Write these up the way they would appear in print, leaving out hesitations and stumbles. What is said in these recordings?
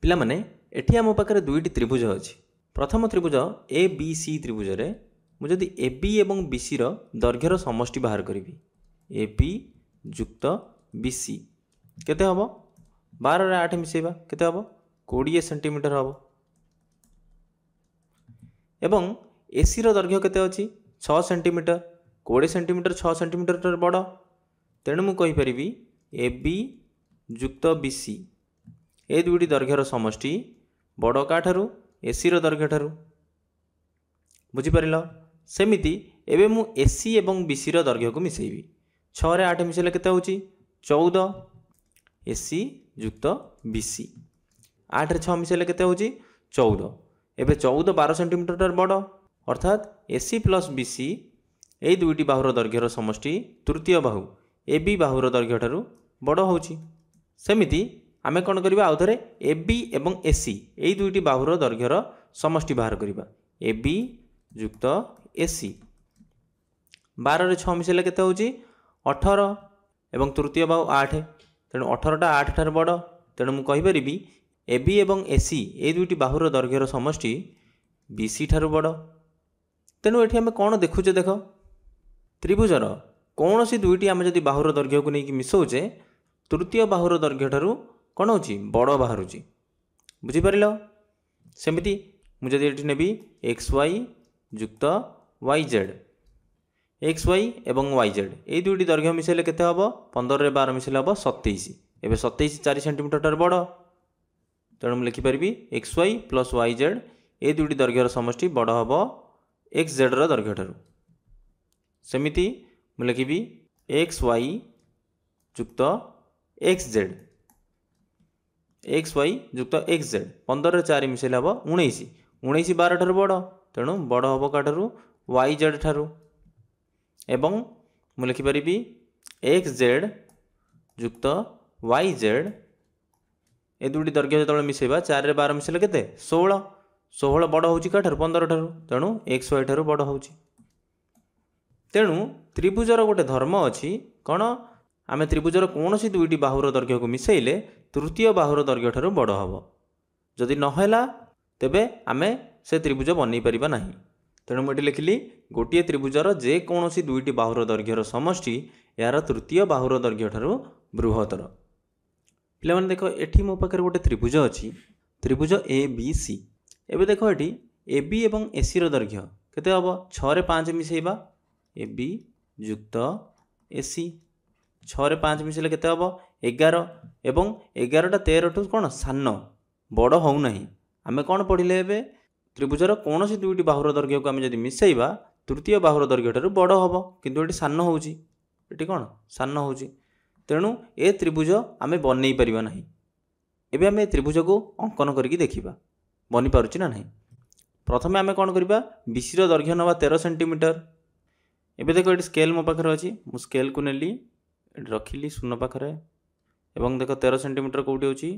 पिला माने एठी आम पाखरे दुईटी त्रिभुज अछि। प्रथम त्रिभुज ए बी सी त्रिभुज रे मु जदि ए बी एवं बी सी रो दैर्घ्यर समष्टि बाहर करी ए बी जुक्त बी सी केते हबो 12 रे 8 मिसेबा केते हबो 20 सेंटीमीटर हबो एवं एसी रो दैर्घ्य केते अछि 6 सेंटीमीटर 20 सेंटीमीटर 6 सेंटीमीटर बड़ तेणु मु कहि परिबी ए बी जुक्त बी सी ए दुईटी दैर्घ्यर समष्टि बड़ का ठारू एसी रो दैर्घ्य ठारू बुझी परिलो। सेमिति एबे मु एसी एवं बीसी रो दैर्घ्य को मिसेइबी 6 रे 8 मिसेले केते होची 14 एसी जुक्त बीसी 8 रे 6 मिसेले केते होची 14 एबे 14 12 सेंटीमीटर बड़ अर्थात एसी प्लस बीसी ए दुईटी बाहुर दैर्घ्यर समष्टि तृतीय बाहु ए बी बाहुर दैर्घ्य ठारू बड़ होची। सेमिति आमे कौन करिबा आउथरे ए बी एवं एसी ए दुईटी बाहुर दैर्घ्यर समष्टि बाहर करिबा ए बी जुक्त एसी 12 रे 6 मिसेले केते होची 18 एवं तृतीय बाहु 8 तेणु 18 टा 8 ठार बड़ तेणु मु कहि परिबी ए बी एवं एसी ए दुईटी बाहुर दैर्घ्यर समष्टि बीसी ठारू बड़। तेणु एठी आमे कौन देखुचे देख त्रिभुजर कौन सी दुईटी आमे जदि बाहुर दैर्घ्य को नहीं मिसौचे तृतीय बाहुर दैर्घ्य ठारू कौन होची बड़ बाहरुची बुझी परिलो। सेमिति मु जदि एठी नेबी एक्स वाई जुक्त वाई जेड एक्स वाई एवं वाई जेड ए दुईटी दैर्घ्य मिसेले केते हबो 15 रे 12 मिसेले हबो 27 एबे 27 4 सेंटीमीटर ठार बड़ तेणु मु लिखि परिबी X Y plus Y Z ए दुईटी दैर्घ्यर समष्टि बड़ हबो एक्स जेड रो दैर्घ्य ठारू। सेमिति मु लिखिबी एक्स वाई जुक्त एक्स जेड एक्स वाई जुक्त एक्स जेड 15 रे 4 मिसेले हबो 19 19 12 ठारू बड़ तेणु बड़ हबो का ठारू वाई जेड ठारू एवं मु लिखि परिबी एक्स जेड जुक्त वाई जेड ए दुईटी दैर्घ्य जो मिसेबा 4 रे 12 मिसेले केते 16 16 बड़ होची का ठारू 15 ठारू तेणु एक्स वाई ठारू बड़ होची। तेणु त्रिभुजर गोटे धर्म अछि कौन आमे त्रिभुजर कौन सी दुईटी बाहुर दैर्घ्य को मिसेइले तृतीय बाहुर दैर्घ्य ठारू बड़ हबो जदि नहेला तेबे आमे से त्रिभुज बनै परिबा नाही। तेणु मुझे लिखिली गोटे त्रिभुजर जेकोसी दुईटी बाहुर दैर्घ्यर समष्टि यार तृतीय बाहुर दैर्घ्य ठारू बृहत्तर। पिला माने देखो एठी मो पाखरे गोटे त्रिभुज अछि त्रिभुज ए बी सी एबे देखो एठी ए बी एवं एसी रो दैर्घ्य केते हबो 6 रे 5 मिसेइबा ए बी जुक्त एसी 6 रे 5 मिसेले केते हबो 11 एवं 11 टा 13 टू कोन सान बड़ होउ नाही आमे कोन पढिले एबे त्रिभुजर कौन सी दुईटी बाहुर दैर्घ्य को आम जब मिसेइबा तृतीय बाहुर दैर्घ्य ठारू बड़ हम किंतु ये सान होउची एटी कौन सान होउची तेणु ए त्रिभुज आमे बनै परिबा नाही। एबे आमे त्रिभुज को अंकन करके देखिबा बनी पारुची ना नहीं। प्रथमे आमे कौन करिबा बीसी रो दैर्घ्य नवा 13 सेंटीमीटर एबे देखो ये स्केल मो पाखरे अछि मु स्केल को नेली रखिली शून्य पाखरे एवं देखो 13 सेंटीमीटर कोठी होची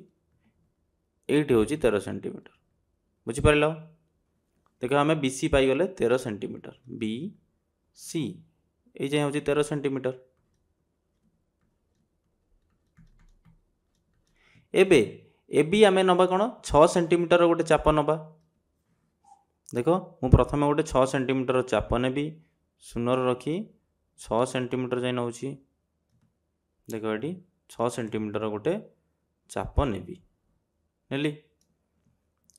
एठी होची 13 सेंटीमीटर बुझी पारिलो। देखो आम बी सी पाईगले 13 सेंटीमीटर बी सी ये जाए हूँ 13 सेंटीमीटर एबे ए बी आम नवा कौन 6 सेंटीमीटर गोटे चाप नवा देखो मु प्रथम गोटे 6 सेंटीमीटर चाप नेबी शून्य रखी 6 सेंटीमीटर जाए नौ देखो ये 6 सेंटीमीटर गोटे चाप नेबी नेली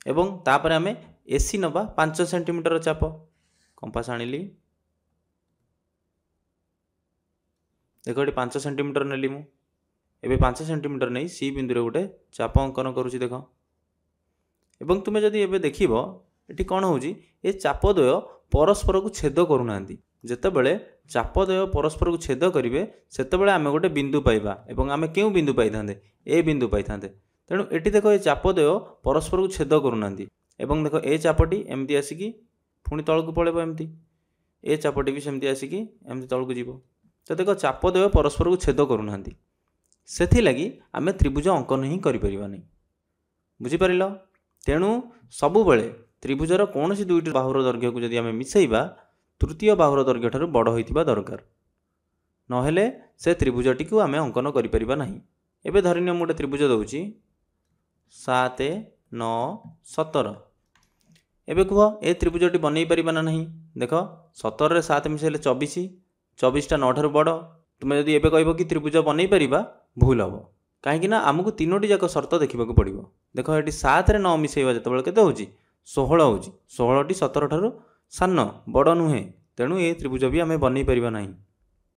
एवं तापर आमे एसी नवा 5 सेंटीमीटर चाप कंपास आनिली देखो ये 5 सेंटीमीटर नेली मु एबे 5 सेंटीमीटर नहीं सी बिंदु रे गोटे चाप अंकन करूची देखो एवं तुमे जदि एबे देखिबो एटी कोन होउची ए चाप द्वय परस्पर को छेद करूनांती जेतेबेले चाप द्वय परस्पर को छेद करिवे सेतेबेले आमे गोटे बिंदु पाइबा एवं आमे केउ बिंदु पाइथांते ए बिंदु पाइथांते तेणु एटी देखो ये चाप द्वय परस्पर को छेद करूनांती एवं देखो ए चापटी एमती आसिकी पुणी तल को पळेबो एमती ए चापटी भी सेमती आसिकी एमती तल को जीवो तो देखो चाप द्वय परस्पर को छेद करूनांती सेथि लगी आमे त्रिभुज अंकन ही करि परिबा नै बुझी परिलो। तेणु सबु बेले त्रिभुजर कौन सी दुईटी बाहुर दैर्घ्य को जदि आमे मिसेइबा तृतीय बाहुर दैर्घ्य ठारू बड़ होइतिबा दरकार नहेले से त्रिभुजटी को आमे अंकन करि परिबा नाही। एबे धरिनियो गोटे त्रिभुज दउची सात नौ 17। एबे कुह ए त्रिभुजटी बनई पारिबा ना नहीं। देख 17 रे 7 मिसेले 24, 24टा 9 ठाରୁ बड़। तुम जदि एबे कहब कि त्रिभुज बनई पारिबा भूल हम, कहीं आमको तीनोटी जाक सर्त देखा पड़ो। देख ये 7 रे 9 मिसेबा जो के 16 हो 16टी 17 ठारू सान बड़ नुहे, तेणु ये त्रिभुज भी आम बनई पारिबा नहीं।